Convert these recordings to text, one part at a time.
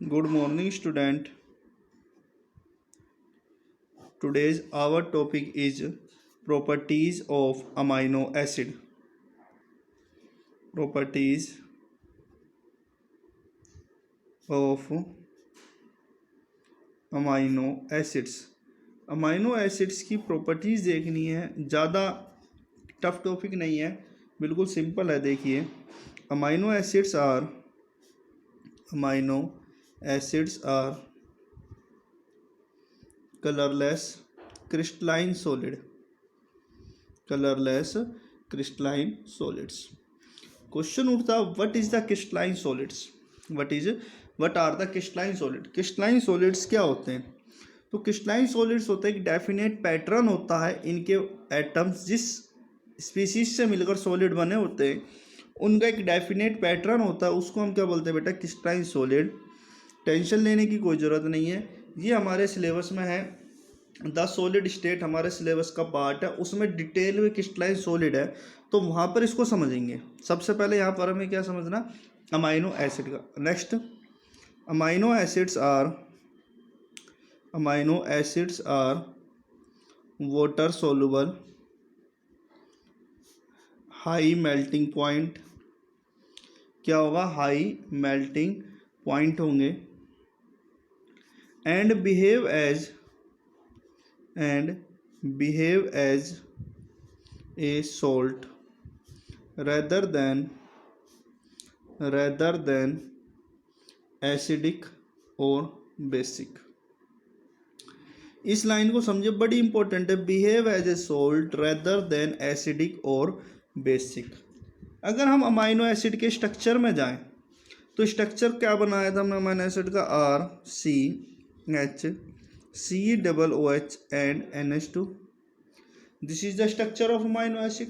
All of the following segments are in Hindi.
Good morning, student. Today's our topic is properties of amino acid. Properties of amino acids. Amino acids की प्रॉपर्टीज़ देखनी है, ज़्यादा टफ टॉपिक नहीं है, बिल्कुल सिंपल है। देखिए, amino acids are colourless crystalline solids. Question उठता, what is the crystalline solids? What are the crystalline solid? Crystalline solids क्या होते हैं? तो क्रिस्टलाइन सॉलिड्स होते हैं, एक डेफिनेट पैटर्न होता है, इनके एटम्स जिस स्पीसीज से मिलकर सॉलिड बने होते हैं उनका एक डेफिनेट पैटर्न होता है, उसको हम क्या बोलते हैं बेटा? Crystalline solid. टेंशन लेने की कोई ज़रूरत नहीं है, ये हमारे सिलेबस में है। द सॉलिड स्टेट हमारे सिलेबस का पार्ट है, उसमें डिटेल में क्रिस्टलाइन सॉलिड है, तो वहाँ पर इसको समझेंगे। सबसे पहले यहाँ पर हमें क्या समझना? अमाइनो एसिड का। Next, amino acids are water soluble, high melting point. क्या होगा? हाई मेल्टिंग पॉइंट होंगे। And behave as a salt rather than acidic और बेसिक। इस लाइन को समझे, बड़ी इंपॉर्टेंट है। Behave as a salt rather than acidic और बेसिक। अगर हम अमाइनो एसिड के स्ट्रक्चर में जाएं तो स्ट्रक्चर क्या बनाया था हमने अमाइनो एसिड का? RCH, COOH and NH2। This is the structure of amino acid.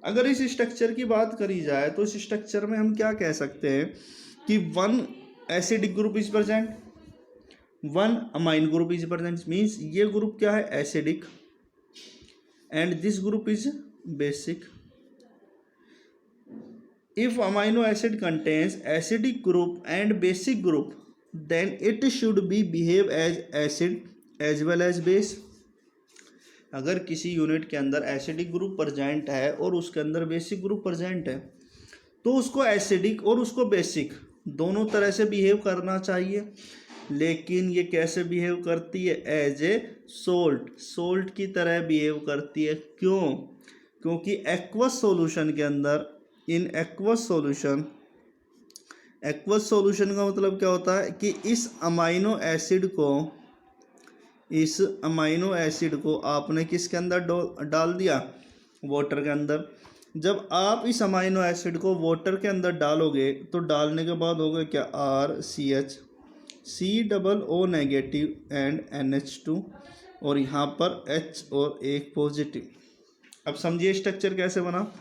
अगर इस स्ट्रक्चर की बात करी जाए तो इस स्ट्रक्चर में हम क्या कह सकते हैं कि one acidic group is present, one amine group is present. Means ये ग्रुप क्या है? Acidic, and this group is basic. If amino acid contains acidic group and basic group then it should be behave as acid as well as base. अगर किसी यूनिट के अंदर एसिडिक ग्रुप प्रेजेंट है और उसके अंदर बेसिक ग्रुप प्रेजेंट है तो उसको एसिडिक और उसको बेसिक दोनों तरह से बिहेव करना चाहिए। लेकिन ये कैसे बिहेव करती है? एज ए सोल्ट की तरह बिहेव करती है। क्यों? क्योंकि एक्वस सॉल्यूशन के अंदर, इन एक्वस सॉल्यूशन का मतलब क्या होता है कि इस अमाइनो एसिड को आपने किसके अंदर डाल दिया? वाटर के अंदर। जब आप इस अमाइनो एसिड को वाटर के अंदर डालोगे तो डालने के बाद होगा क्या? RCH, COO negative and NH2, और यहाँ पर H और एक पॉजिटिव। अब समझिए स्ट्रक्चर कैसे बना।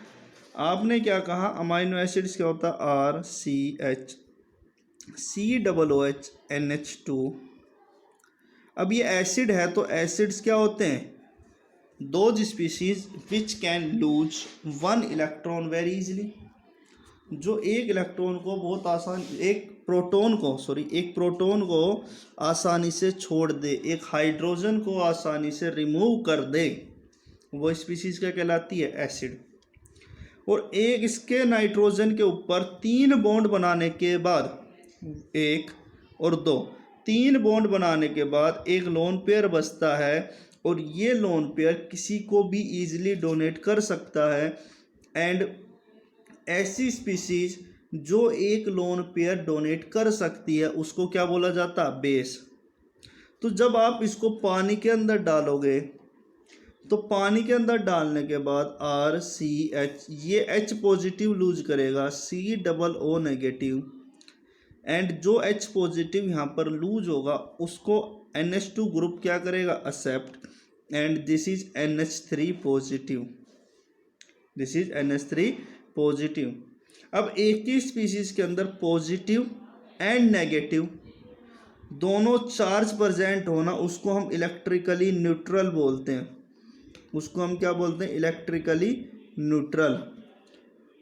आपने क्या कहा? अमाइनो एसिड्स क्या होता है? RCH, COOH, NH2। अब ये एसिड है तो एसिड्स क्या होते हैं? Those species which can lose one electron very easily. जो एक इलेक्ट्रॉन को बहुत आसान, एक प्रोटॉन को आसानी से छोड़ दे, एक हाइड्रोजन को आसानी से रिमूव कर दे, वो स्पीशीज क्या कहलाती है? एसिड। और एक इसके नाइट्रोजन के ऊपर 3 बॉन्ड बनाने के बाद, 1 और 2, 3 बॉन्ड बनाने के बाद एक लोन पेयर बचता है, और ये लोन पेयर किसी को भी इजीली डोनेट कर सकता है। एंड ऐसी स्पीशीज जो एक लोन पेयर डोनेट कर सकती है उसको क्या बोला जाता है? बेस। तो जब आप इसको पानी के अंदर डालोगे तो पानी के अंदर डालने के बाद RCH, ये H पॉजिटिव लूज करेगा, COO नेगेटिव, एंड जो H पॉजिटिव यहाँ पर लूज होगा उसको NH2 ग्रुप क्या करेगा? Accept, and this is NH3 positive. अब एक ही स्पीशीज के अंदर पॉजिटिव एंड नेगेटिव दोनों चार्ज प्रेजेंट होना, उसको हम इलेक्ट्रिकली न्यूट्रल बोलते हैं। उसको हम क्या बोलते हैं? Electrically neutral.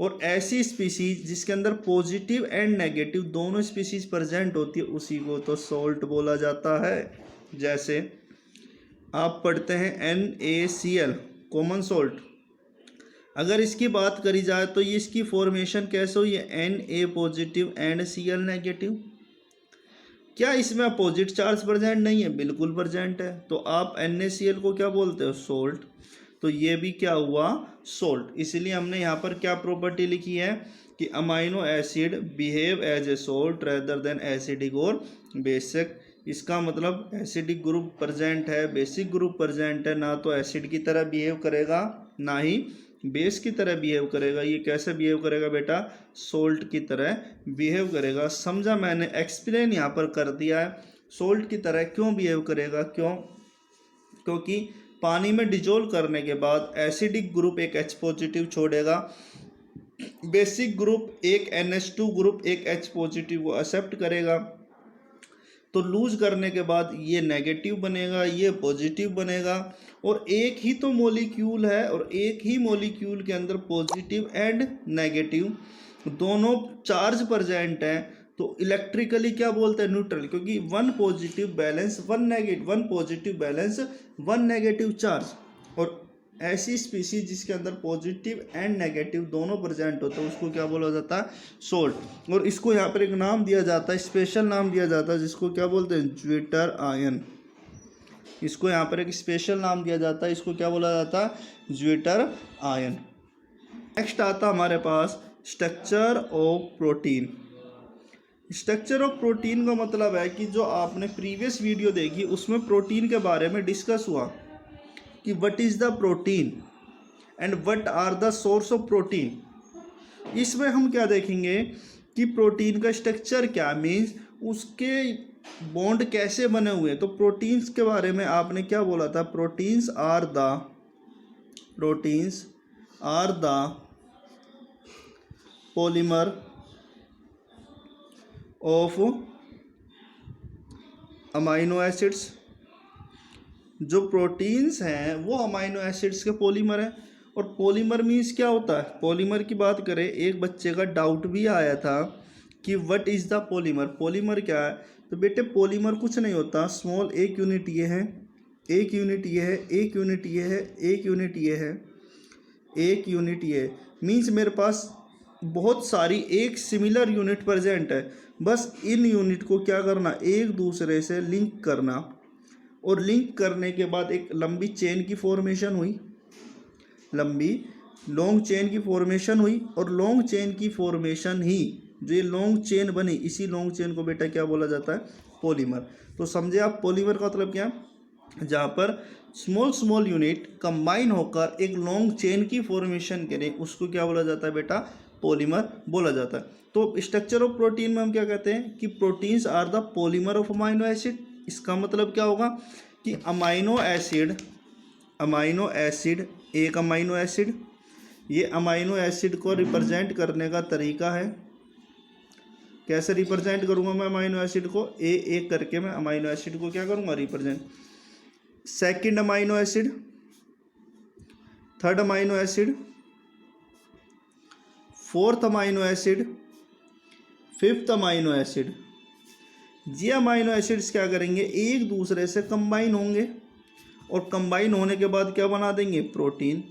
और ऐसी स्पीसीज जिसके अंदर पॉजिटिव एंड नेगेटिव दोनों स्पीसीज प्रेजेंट होती है उसी को तो सॉल्ट बोला जाता है। जैसे आप पढ़ते हैं NaCl कॉमन सॉल्ट, अगर इसकी बात करी जाए तो ये इसकी फॉर्मेशन कैसे हुई है, Na positive and Cl negative. क्या इसमें अपोजिट चार्ज प्रेजेंट नहीं है, बिल्कुल प्रेजेंट है। तो आप NaCl को क्या बोलते हो, सॉल्ट। तो ये भी क्या हुआ, सॉल्ट। इसलिए हमने यहाँ पर क्या प्रॉपर्टी लिखी है कि amino acid behave as a salt rather than acidic और बेसिक। इसका मतलब एसिडिक ग्रुप प्रेजेंट है, बेसिक ग्रुप प्रेजेंट है, ना तो एसिड की तरह बिहेव करेगा ना ही बेस की तरह बिहेव करेगा। ये कैसे बिहेव करेगा बेटा, सोल्ट की तरह बिहेव करेगा। समझा, मैंने एक्सप्लेन यहाँ पर कर दिया है। सोल्ट की तरह क्यों बिहेव करेगा, क्यों, क्योंकि पानी में डिजोल्व करने के बाद एसिडिक ग्रुप एक H पॉजिटिव छोड़ेगा, बेसिक ग्रुप एक NH2 ग्रुप एक H पॉजिटिव को एक्सेप्ट करेगा। तो लूज करने के बाद ये नेगेटिव बनेगा, ये पॉजिटिव बनेगा। और एक ही तो मॉलिक्यूल है और एक ही मॉलिक्यूल के अंदर पॉजिटिव एंड नेगेटिव दोनों चार्ज प्रेजेंट है। तो इलेक्ट्रिकली क्या बोलते हैं, न्यूट्रल, क्योंकि one positive balance one negative, one positive balance one negative charge. और ऐसी स्पीसीज जिसके अंदर पॉजिटिव एंड नेगेटिव दोनों प्रेजेंट होते हैं उसको क्या बोला जाता है, सोल्ट। और इसको यहाँ पर एक नाम दिया जाता है, स्पेशल नाम दिया जाता है, जिसको क्या बोलते हैं, ज्विटर आयन। इसको यहाँ पर एक स्पेशल नाम दिया जाता है, इसको क्या बोला जाता है, ज्विटर आयन। नेक्स्ट आता हमारे पास structure of protein. Structure of protein का मतलब है कि जो आपने प्रीवियस वीडियो देखी उसमें प्रोटीन के बारे में डिस्कस हुआ कि what is the protein and what are the source of protein. इसमें हम क्या देखेंगे कि प्रोटीन का स्ट्रक्चर क्या, मीन्स उसके बॉन्ड कैसे बने हुए हैं। तो प्रोटीन्स के बारे में आपने क्या बोला था, proteins are the polymer of amino acids. जो प्रोटीन्स हैं वो अमाइनो एसिड्स के पॉलीमर हैं। और पॉलीमर मीन्स क्या होता है, पॉलीमर की बात करें, एक बच्चे का डाउट भी आया था कि what is the polymer, polymer क्या है। तो बेटे पॉलीमर कुछ नहीं होता, स्मॉल एक यूनिट ये है, एक यूनिट ये है, एक यूनिट ये है, एक यूनिट ये है, एक यूनिट ये, मीन्स मेरे पास बहुत सारी एक सिमिलर यूनिट प्रेजेंट है। बस इन यूनिट को क्या करना, एक दूसरे से लिंक करना, और लिंक करने के बाद एक लंबी चेन की फॉर्मेशन हुई, लंबी लॉन्ग चेन की फॉर्मेशन हुई। और लॉन्ग चेन की फॉर्मेशन ही जो ये लॉन्ग चेन बनी, इसी लॉन्ग चेन को बेटा क्या बोला जाता है, पॉलीमर। तो समझे आप पॉलीमर का मतलब क्या, जहाँ पर स्मॉल यूनिट कंबाइन होकर एक लॉन्ग चेन की फॉर्मेशन करें उसको क्या बोला जाता है बेटा, पॉलीमर बोला जाता है। तो स्ट्रक्चर ऑफ प्रोटीन में हम क्या कहते हैं कि proteins are the polymer of amino acid. इसका मतलब क्या होगा कि अमाइनो एसिड एक अमाइनो एसिड, ये अमाइनो एसिड को रिप्रेजेंट करने का तरीका है। कैसे रिप्रेजेंट करूंगा मैं अमाइनो एसिड को, एक करके मैं अमाइनो एसिड को क्या करूंगा, represent. Second amino acid, third amino acid, fourth amino acid, fifth amino acid. ये अमाइनो एसिड्स क्या करेंगे, एक दूसरे से कंबाइन होंगे और कंबाइन होने के बाद क्या बना देंगे, प्रोटीन।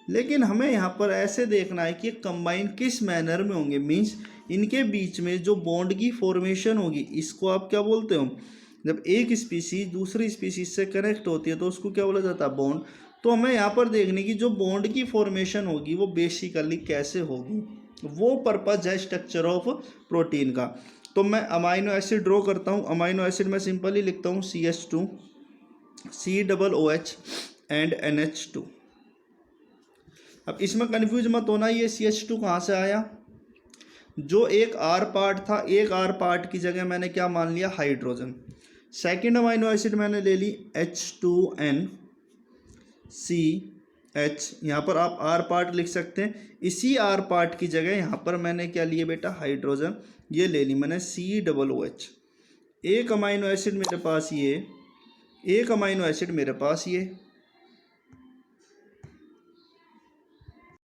लेकिन हमें यहाँ पर ऐसे देखना है कि कंबाइन किस मैनर में होंगे, मीन्स इनके बीच में जो बॉन्ड की फॉर्मेशन होगी इसको आप क्या बोलते हो, जब एक स्पीसीज दूसरी स्पीसीज से कनेक्ट होती है तो उसको क्या बोला जाता है, बॉन्ड। तो हमें यहाँ पर देखने की जो बॉन्ड की फॉर्मेशन होगी वो बेसिकली कैसे होगी, वो पर्पज है स्ट्रक्चर ऑफ प्रोटीन का। तो मैं अमाइनो एसिड ड्रॉ करता हूँ। अमाइनो एसिड मैं सिंपली लिखता हूँ CH2 COOH एंड NH2। अब इसमें कन्फ्यूज मत होना, ये CH2 कहाँ से आया, जो एक R पार्ट था, एक R पार्ट की जगह मैंने क्या मान लिया, हाइड्रोजन। सेकेंड अमाइनो एसिड मैंने ले ली H2NCH, यहाँ पर आप R पार्ट लिख सकते हैं। इसी R पार्ट की जगह यहाँ पर मैंने क्या लिया बेटा, हाइड्रोजन, ये ले ली मैंने COOH। एक अमाइनो एसिड मेरे पास ये, एक अमाइनो एसिड मेरे पास ये,